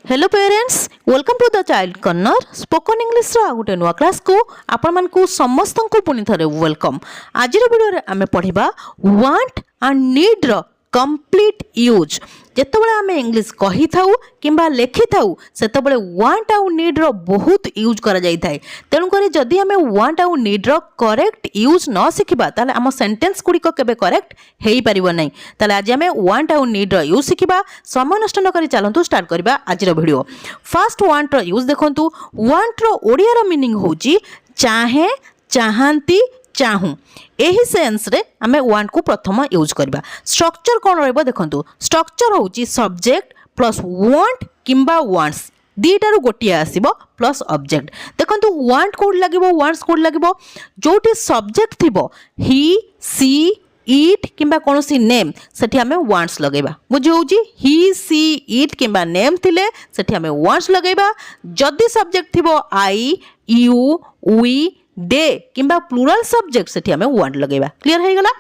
Hello parents, welcome to the child corner spoken English रो गोटे नुआ क्लास को आपण मानकु समस्त को पुनी थरे वेलकम। आज वीडियो रे आमे पढ़िबा वांट एंड नीड रो कंप्लीट यूज। जेतबेले आमे इंग्लिश कहि थाउ किंबा लेखि थाउ सेतबेले वांट आउ नीड रो बहुत यूज करा जाई थाए। तेणु करी जदि आमे वांट आउ नीड रो करेक्ट यूज न सिखिबा ताले आम सेंटेंस गुड़िक केबे करेक्ट हेई परिबो नै। ताले आज आमे वांट आउ नीड रो यूज सिखिबा। समय नष्ट न करी चलंतु स्टार्ट करबा आज रो वीडियो। फर्स्ट वांट रो यूज देखंतु। वांट रो ओडिया रो मीनिंग होची चाहे, चाहंती, चाहूँ। एही सेंस रे आमे वांट को प्रथम यूज करबा। स्ट्रक्चर कोन रहबो देखंतु। स्ट्रक्चर होची सब्जेक्ट प्लस वांट किंबा वांट्स दीटारु गोटिए आसीबो प्लस ऑब्जेक्ट। देखंतु वांट कोड लागिबो, वांट्स कोड लागिबो। जोटी सब्जेक्ट थिबो ही, सी, इट किंबा कोनोसी नेम सेठी आमे वांट्स लगेबा। बुझी होउची ही, सी, इट किंबा नेम थिले सेठी आमे वांट्स लगेबा। जदी सब्जेक्ट थिबो आई, यू, वी, दे किंबा प्लुराल सब्जेक्ट सेठी आमे वांट लगेबा। क्लियर हे गला।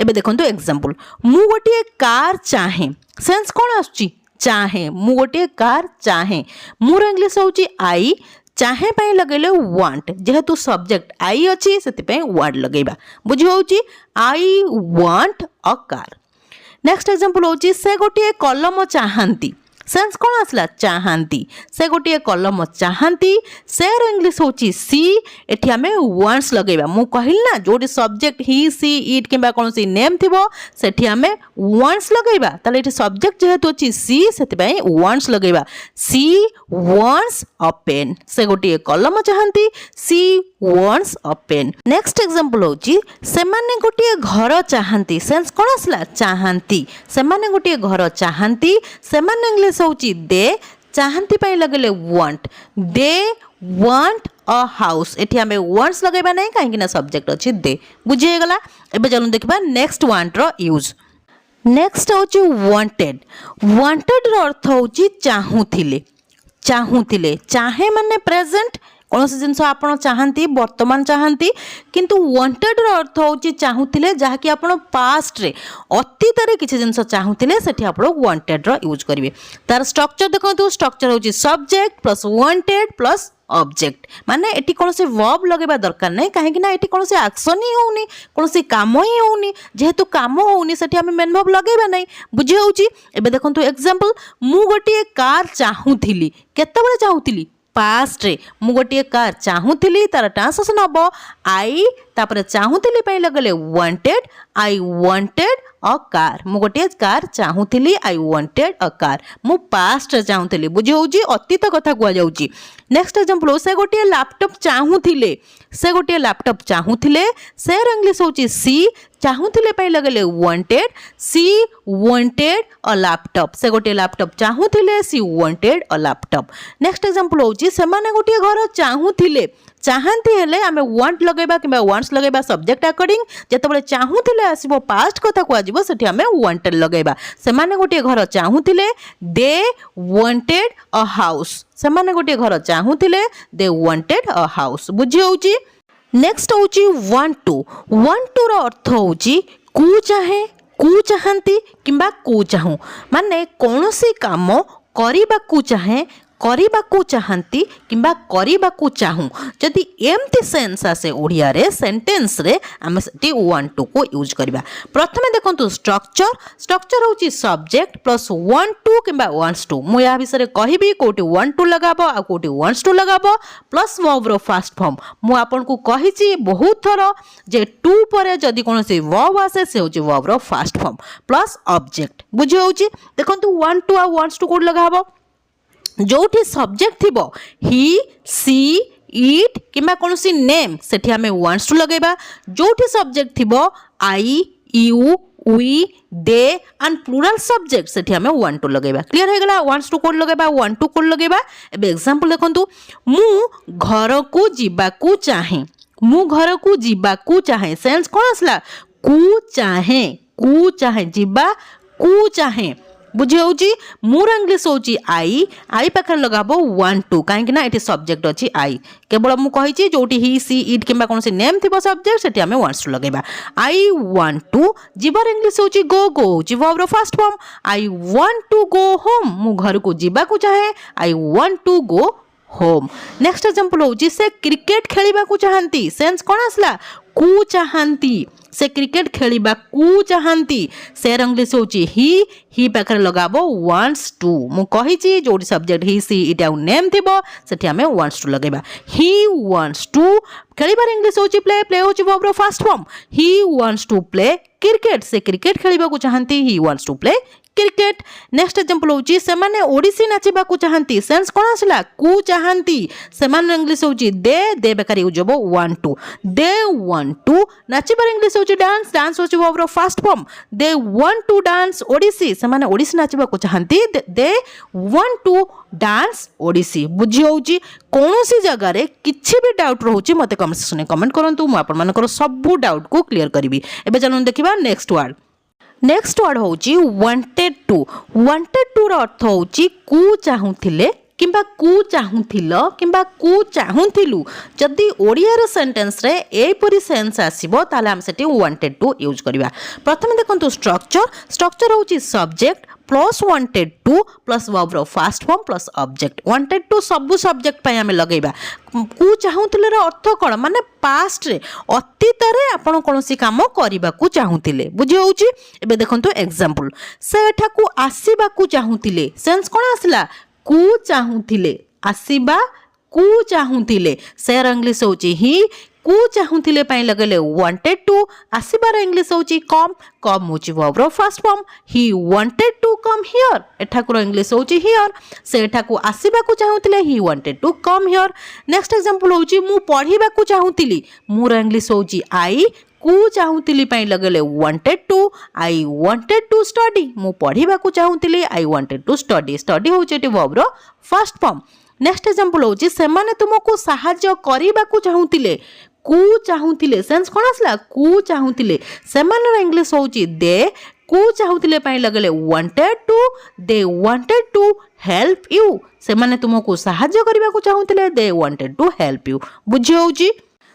एबे देखंतु एग्जांपल। मु गोटिए कार चाहे। सेंस कोन आछी चाहे। मु गोटिए कार चाहे। मोर इंग्लिश होउची आई। चाहे पई लगेले वांट। जेहेतु सब्जेक्ट आई अछि सेति पई वांट लगेबा। बुझी होउची I want a car. Next example होउची से गोटिए कलम चाहंती। सेंस कोन आसला चाहंती। से गोटिए कलम चाहंती। से रो इंग्लिश होची सी। एठी हमें वांट्स लगेबा। मु कहिल ना जोटी सब्जेक्ट ही, सी, इट किंबा कोनोसी नेम थिबो सेठी हमें वांट्स लगेबा। ताले एठी सब्जेक्ट जेहेतु अछि सी सेति पई वांट्स लगेबा। She wants a pen. से गोटिए कलम चाहंती। She wants a pen. Next example होची सेमाने गोटिए घर चाहंती। सेंस कोन आसला चाहंती। सेमाने गोटिए घर चाहंती। सेमाने इंग्लिश होची दे। चाहंती पई लगेले want. They want a house. एठी हमें वांट्स लगेबा नै काहे ना सब्जेक्ट अछि दे। बुझी गला। एबे चलु देखबा नेक्स्ट वांट रो यूज। नेक्स्ट होची वांटेड। वांटेड रो अर्थ होची चाहूथिले। चाहूथिले चाहे माने प्रेजेंट कौन जिनस आप चाहती वर्तमान चाहती किंतु वांटेड रो अर्थ होची चाहूथिले जहाँकि आप पास्ट रे अतीत रे किसी जिनस चाहूथिले सेठी आप वांटेड रो यूज करिवे। तार स्ट्रक्चर देखंतु। स्ट्रक्चर होची subject plus wanted plus object. माने एटी कौन से वर्ब लगेबा दरकार नहीं कहीं ना एटी कौन से एक्शन ही होनी कौन से काम ही होनी। जेहेतु काम होनी सेठी आमे मेन वर्ब लगेबा नहीं। बुझी होउची। एबे देखंतु एग्जांपल। मु गोटिए कार चाहूथिली। केतेबेले चाहूथिली पास्ट रे। मु गोटिए कार चाहूथिली तार ट्रांसलेशन हबो आई तापर चाहूथिली पई लगले wanted. I wanted a car. मु गोटिए कार चाहूथिली। I wanted a car. मु पास्ट रे चाहूथिली। बुझी होउची अतीत कथा कुआ जाउची। Next example. से गोटिए लैपटॉप चाहूथिले। से गोटिए लैपटॉप चाहूथिले। से रो इंग्लिश होची सी। चाहूथिले पई लगले wanted. She wanted a laptop. से गोटिए लैपटॉप चाहूथिले। She wanted a laptop. Next example होची सेमाने गोटिए घर चाहूथिले। चाहंती हेले आमे वांट लगेबा किबा वांट्स लगेबा सब्जेक्ट अकॉर्डिंग। जेतबेले चाहूथिले आसीबो पास्ट कथा को आजिबो सेठी आमे वांटेड लगेबा। सेमाने गोटिए घर चाहूथिले। They wanted a house. सेमाने गोटिए घर चाहूथिले। They wanted a house. बुझी होउची। नेक्स्ट होची वांट टू। वांट टू रो अर्थ होची कु चाहे, कु चाहंती किंबा कु चाहूँ। माने कौनसी काम करिबाकु चाहे, करिबाकु चाहंती किंबा करिबाकु चाहूँ। जदि एमती सेंस आसे ओडिया रे सेंटेंस रे आमे सेठी वांट टू को यूज करबा। प्रथमे देखंतु स्ट्रक्चर। स्ट्रक्चर होची सब्जेक्ट प्लस वांट टू किंबा वांट्स टू। मु या विषय रे कहिबी कोटी वांट टू लगाबो आ कोटी वांट्स टू लगाबो प्लस वर्ब रो फर्स्ट फॉर्म। मु आपन को कहिची बहुत थरो जे टू परे जदि कोनोसी वर्ब आसे से होची वर्ब रो फर्स्ट फॉर्म प्लस ऑब्जेक्ट। बुझी होउची। देखंतु वांट टू आ वांट्स टू कोड लगाबो। जोठी सब्जेक्ट थिबो ही, सी, इट किंबा कोनोसी नेम सेठी हमें वांट्स टू लगेबा। जोठी सब्जेक्ट थिबो I, you, we, they and plural subject सेठी हमें वांट टू लगेबा। क्लियर हे गला। वांट्स टू कोड लगेबा वांट टू कोड लगेबा। एबे एग्जांपल देखंतु। मु घर को जिबाकू चाहे। मु घर को जिबाकू चाहे। सेंस कोन आसला कु चाहे। कु चाहे जिबा कु चाहे। बुझी होउची मोर इंग्लिश होउची आई पाखर लगाबो want to काहे कि ना एठी सब्जेक्ट अछि आई केवल मु कहिची जोटी ही सी इट किबा कोनसी नेम थिबो सब्जेक्ट सेठी हमें wants to लगेबा आई want to जीवर इंग्लिश होउची go होउची वर्ब रो first form I want to go home मु घर को जीवा को चाहे आई want to go home next example होउची से क्रिकेट खेलिबा को चाहंती सेंस कोन आसला कु चाहंती से क्रिकेट खेलिबा कु चाहंती से इंग्लिश होउची ही पाखर लगाबो वांट्स टू मु कहिची जोडी सब्जेक्ट ही सी इटा नेम थिबो सेठी हमें वांट्स टू लगेबा ही वांट्स टू खेलिबार इंग्लिश होउची प्ले होउची वर्ब रो first form he wants to play cricket से क्रिकेट खेलिबा को चाहंती he wants to play cricket next example होउची से माने ओडिसी नाचिबा को चाहंती सेंस कोन आसला कु चाहंती से माने इंग्लिश होउची दे बेकार यूज होबो want to they want to नाचिबार इंग्लिश होउची डांस होउची वर्ब रो first form they want to dance Odissi से माने ओडिसी नाचिबा को चाहंती they want to dance Odissi बुझी होउची कोनोसी जगह रे किछि भी डाउट रहउची मते कमेंट सेक्शन में कमेंट करंतु मु आपन मानकर सब डाउट को क्लियर करबी एबे चलन देखिबा नेक्स्ट वर्ड नेक्स्ट वर्ड होउची वांटेड टू रो अर्थ होउची कु चाहुथिले किंबा कु चाहुथिलो किंबा कु चाहुथिलु जदि ओडिया रो सेंटेंस रे एपरि सेंस आसीबो ताले हम सेठी वांटेड टू यूज करबा प्रथमे देखंतु स्ट्रक्चर होउची subject plus wanted to plus verb रो first form plus object wanted to सब सब्जेक्ट पय हमें लगेबा कु चाहुथिले रो अर्थ कोन माने पास्ट रे अतीत रे आपण कोनोसी काम करिबा को चाहुथिले बुझी होउची एबे देखंतु एग्जांपल से एठा को आसीबा को चाहुथिले सेंस कोन आसला कु चाहुथिले आसीबा कु चाहुथिले से इंग्लिश होउची ही कु चाहुथिले पय लगले वांटेड टू आसीबार इंग्लिश होउची कम होउची वर्ब रो first form he wanted to come here एठाकुर इंग्लिश होउची हियर से एठाकु आसीबा को चाहुथिले he wanted to come here next example होउची मु पढिबा को चाहुथिली मोर इंग्लिश होउची आई कु चाहुथिली पय लगले wanted to I wanted to study मु पढिबा को चाहुथिली आई वांटेड टू स्टडी होउची एटी वर्ब रो फर्स्ट फॉर्म नेक्स्ट एग्जांपल होउची से माने तुमको सहाय्य करिबा को चाहुथिले कु चाहुथिले सेंस कोन आसला कु चाहुथिले से माने इंग्लिश होउची दे कु चाहुथिले पय लगले they wanted to help you से माने तुमको सहाय्य करिबा को चाहुथिले they wanted to help you बुझी होउची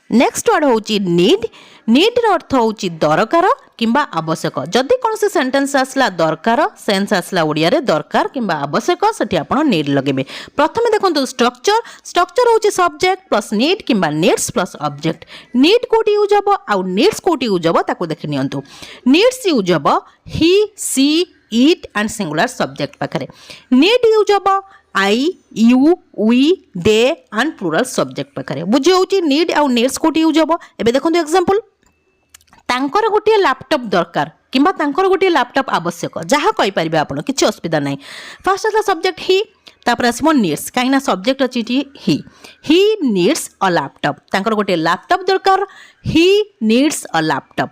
नेक्स्ट वर्ड होउची नीड रो अर्थ होउची दरकार किंबा आवश्यक जदि कोनसे सेंटेंस आसला दरकार सेंस आसला ओडिया रे दरकार किंबा आवश्यक सेठी आपण नीड लगेबे प्रथमे देखंतु स्ट्रक्चर होउची सब्जेक्ट प्लस नीड किंबा नीड्स प्लस ऑब्जेक्ट नीड कोटी यूज हबो आ नीड्स कोटी यूज हबो ताको देखि नियंतु नीड्स यूज हबो he she it and singular subject पाखरे नीड यूज हबो I you we they and plural subject पाखरे बुझी होउची नीड आ नीड्स कोटी यूज हबो एबे देखंतु एग्जांपल तांकर गोटे लैपटॉप दरकार किंबा तांकर गोटे लैपटॉप आवश्यक जहाँ कहि परिबे आपण किछि असुविधा नाही फर्स्ट आसला सब्जेक्ट ही तापर आसमो नीड्स काहे ना सब्जेक्ट अछि ही नीड्स अ लैपटॉप तांकर गोटे लैपटॉप दरकार he needs a laptop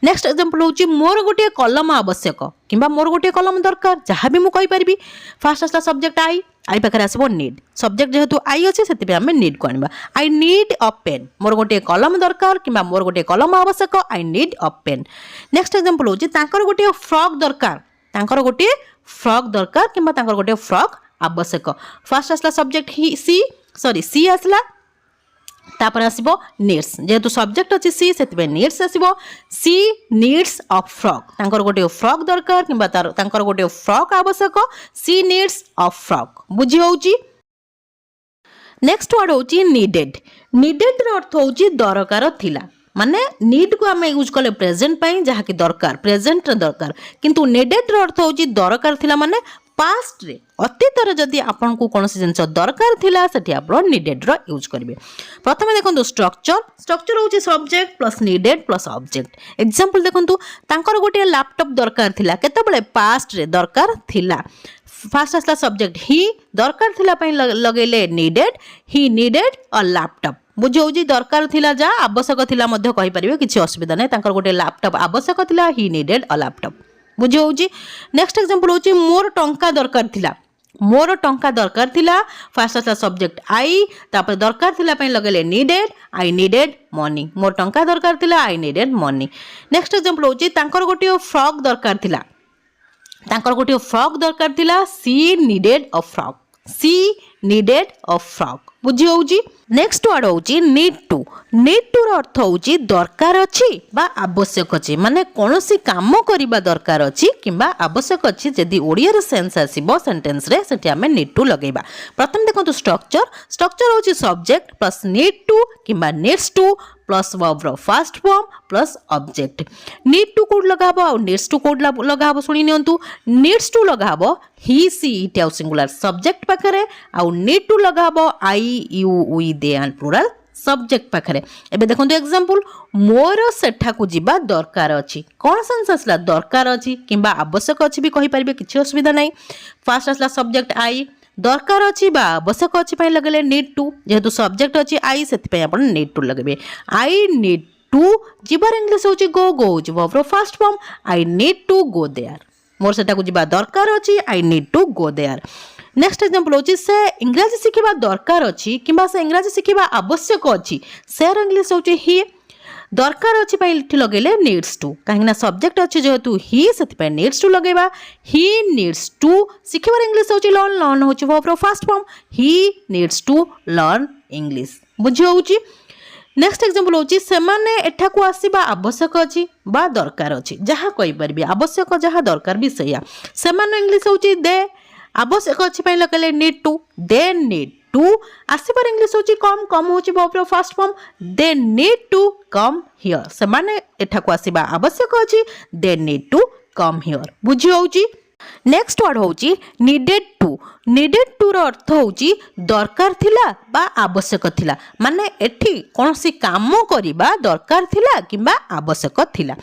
next example होची मोर गोटे कलम आवश्यक किंबा मोर गोटे कलम दरकार जहाँ भी मु कहि परिबी फर्स्ट आसला सब्जेक्ट आई पाखरे आसबो नीड सब्जेक्ट जेहेतु आई अछि सेति आमे नीड को आनिबा आई नीड अ पेन मोर गोटे कलम दरकार किंबा मोर गोटे कलम आवश्यक I need a pen next example होची तांकर गोटे फ्रॉक दरकार किंबा तांकर गोटे फ्रॉक आवश्यक फर्स्ट आसला सब्जेक्ट ही सी आसला तापर आसीबो नीड्स जेहेतु सब्जेक्ट अछि सी सेति नीड्स आसीबो सी नीड्स अ फ्रॉक तांकर गोटे फ्रॉक दरकार किंबा तांकर गोटे फ्रॉक आवश्यक सी नीड्स अ फ्रॉक बुझी होउची नेक्स्ट वर्ड होउची नीडेड रो अर्थ होउची दरकार थिला माने नीड को आमे यूज कले प्रेजेंट पई जहा कि दरकार प्रेजेंट रे दरकार किंतु नीडेड रो अर्थ होउची दरकार थिला माने पास्ट रे अतीत रे जदी आपन को कोनसी जिंस दरकार थिला सेठी आपण नीडेड रो यूज करबे प्रथमे देखंतु स्ट्रक्चर होउची subject plus needed plus object example देखंतु तांकर गोटे लैपटॉप दरकार थिला केते बळे पास्ट रे दरकार थिला फर्स्ट आसला सब्जेक्ट ही दरकार थिला पई लगेले needed he needed a laptop बुझौजी दरकार थिला जा आवश्यक थिला मध्ये कहि परिबे किछि असुविधा नै तांकर गोटे लैपटॉप आवश्यक थिला ही नीडेड अ लैपटॉप बुझौजी नेक्स्ट एग्जांपल होची मोर टंका दरकार थिला फर्स्ट आसला सब्जेक्ट आई तापर दरकार थिला पई लगेले नीडेड आई नीडेड मनी मोर टंका दरकार थिला I needed money next example होची तांकर गोटे फ्रॉक दरकार थिला तांकर गोटे फ्रॉक दरकार थिला she needed a frock she needed a frock बुझी होउची नेक्स्ट वर्ड होउची नीड टू रो अर्थ होउची दरकार अछि बा आवश्यक अछि माने कोनोसी काम करिबा दरकार अछि किबा आवश्यक अछि जदि ओडिया रे सेंस आसीबो सेंटेंस रे सेठी हमें नीड टू लगेबा प्रथम देखंतु स्ट्रक्चर होउची सब्जेक्ट प्लस नीड टू किबा नीड्स टू प्लस वर्ब रो first form plus object need to कोड लगाबो और नीड्स टू कोड लगाबो सुनी नियंतु नीड्स टू लगाबो ही सी इट आउ सिंगुलर सब्जेक्ट पाखरे आउ नीड टू लगाबो I you we they and plural subject पाखरे एबे देखंतु एग्जांपल मोर सेठा को जिबा दरकार अछि कोन सेंस असला दरकार अछि किबा आवश्यक अछि भी कहि परिबे किछि असुविधा नै फर्स्ट असला सब्जेक्ट आई दरकार अछि बा आवश्यक अछि पय लगले नीड टू जेहेतु सब्जेक्ट अछि आई सेति पय आपण नीड टू लगबे आई नीड टू जिबार इंग्लिश होछि गो वर्ब रो first form I need to go there मोर सेटा को जिबा दरकार अछि I need to go there next example होछि से इंग्लिश सिखिबा दरकार अछि किबा से इंग्लिश सिखिबा आवश्यक अछि सेर इंग्लिश होछि ही दरकार अछि पय इठी लगेले नीड्स टू काहे ना सब्जेक्ट अछि जेहेतु ही सेति पय नीड्स टू लगेबा ही नीड्स टू सिखिबार इंग्लिश होछि लर्न होछि वर्ब रो first form he needs to learn English बुझी होछि नेक्स्ट एग्जांपल होछि सेमाने एठा को आसीबा आवश्यक अछि बा दरकार अछि जहा कहि परबी आवश्यक जहा दरकार भी सैया सेमाने इंग्लिश होछि दे आवश्यक अछि पय लगेले need to they need to आसीबार इंग्लिश होछि कम होछि वर्ब रो first form they need to come here सेमाने एठा को आसीबा आवश्यक अछि they need to come here बुझी होछि नेक्स्ट वर्ड होउची नीडेड टू रो अर्थ होउची दरकार थिला बा आवश्यक थिला माने एठी कोनोसी काम करिबा दरकार थिला किबा आवश्यक थिला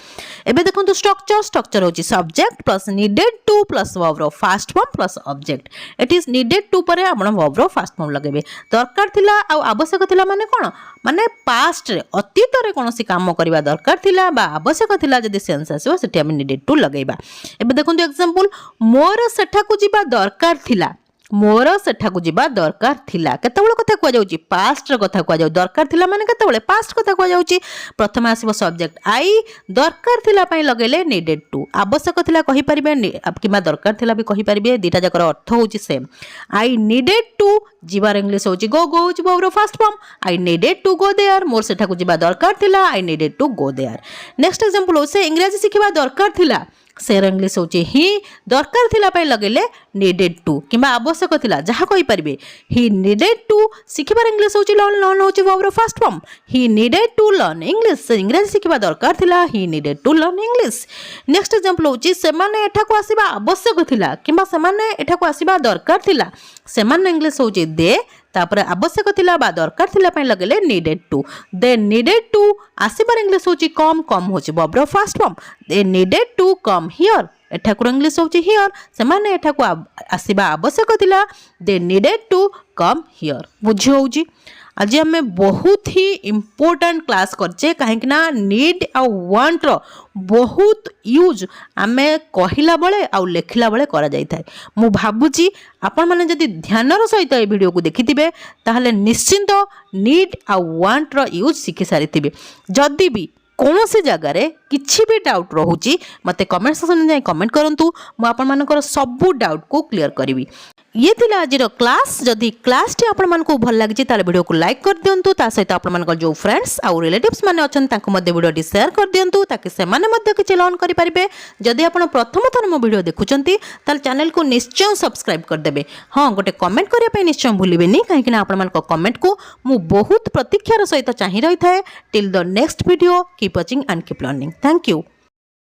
एबे देखंतु स्ट्रक्चर होउची subject plus needed to plus verb रो first form plus object it is needed to परे आपण वर्ब रो फर्स्ट फॉर्म लगेबे दरकार थिला आ आवश्यक थिला माने कोन माने पास्ट रे अतीत रे कोनोसी काम करिबा दरकार थिला बा आवश्यक थिला जदि सेंस आसीबो सेठी हम नीडेड टू लगेबा एबे देखंतु एग्जांपल मोर सेठा को जिबा दरकार थिला मोर सेठा को जिबा दरकार थिला केतेबेले कथा को जाउची पास्ट रे कथा को जाउ दरकार थिला माने केतेबेले पास्ट कथा को जाउची प्रथम आसीबो सब्जेक्ट आई दरकार थिला पय लगेले नीडेड टू आवश्यक थिला कहि परिबे किबा दरकार थिला भी कहि परिबे दीटा जकर अर्थ होउची सेम आई नीडेड टू जिबार इंग्लिश होउची गो होउची वर्ब रो first form I needed to go there मोर सेठा को जिबा दरकार थिला I needed to go there next example होसे इंग्लिश सिखिबा दरकार थिला सेर इंग्लिश होचे ही दरकार थिला पय लगेले नीडेड टू किबा आवश्यक थिला जहा कहि परिबे ही नीडेड टू सिखिबार इंग्लिश होचे लर्न होचे वर्ब रो first form he needed to learn English English सिखिबा दरकार थिला he needed to learn English next example होची सेमाने एठा को आसीबा आवश्यक थिला किबा सेमाने एठा को आसीबा दरकार थिला सेमाने इंग्लिश होचे दे तापर आवश्यक थिला बा दरकार थिला पय लगेले needed to they needed to आसीबार इंग्लिश होची कम होची वर्ब रो first form they needed to come here एठा को इंग्लिश होची हियर सेमाने एठा को आसीबा आवश्यक थिला they needed to come here बुझी होची आज आम बहुत ही इम्पोर्टेंट क्लास करचे कहीं नीड आ वांट रो बहुत यूज आम कहला बेले आ लेखिला बेले करा जाय थाए मु भाबुची आपण माने जदि ध्यानर सहित ए वीडियो को देखिथिबे ताहले निश्चिंत नीड आ वांट रो यूज शिखि सारिथिबे जदि भी कौन से जगार किसी भी डाउट रोचे मत कमेंट सेक्शन में कमेंट करूँ मुझे सबू डाउट को क्लियर करी ये थी आज क्लास जदि क्लास टी आपण भल लगी वीडियो को लाइक कर दिंतु सहित आपण जो फ्रेंड्स आउ रिलेटिव्स मैंने अच्छा वीडियो शेयर कर दिंतु ताकि से किसी लर्न करेंगे जदि आप प्रथम थर मो वीडियो देखुं चैनल को निश्चय सब्सक्राइब करदे हाँ गोटे कमेंट करने निश्चय भूलें कहीं आपण कमेंट को मु बहुत प्रतीक्षार सहित चाह रही है till the next video keep watching and keep learning thank you.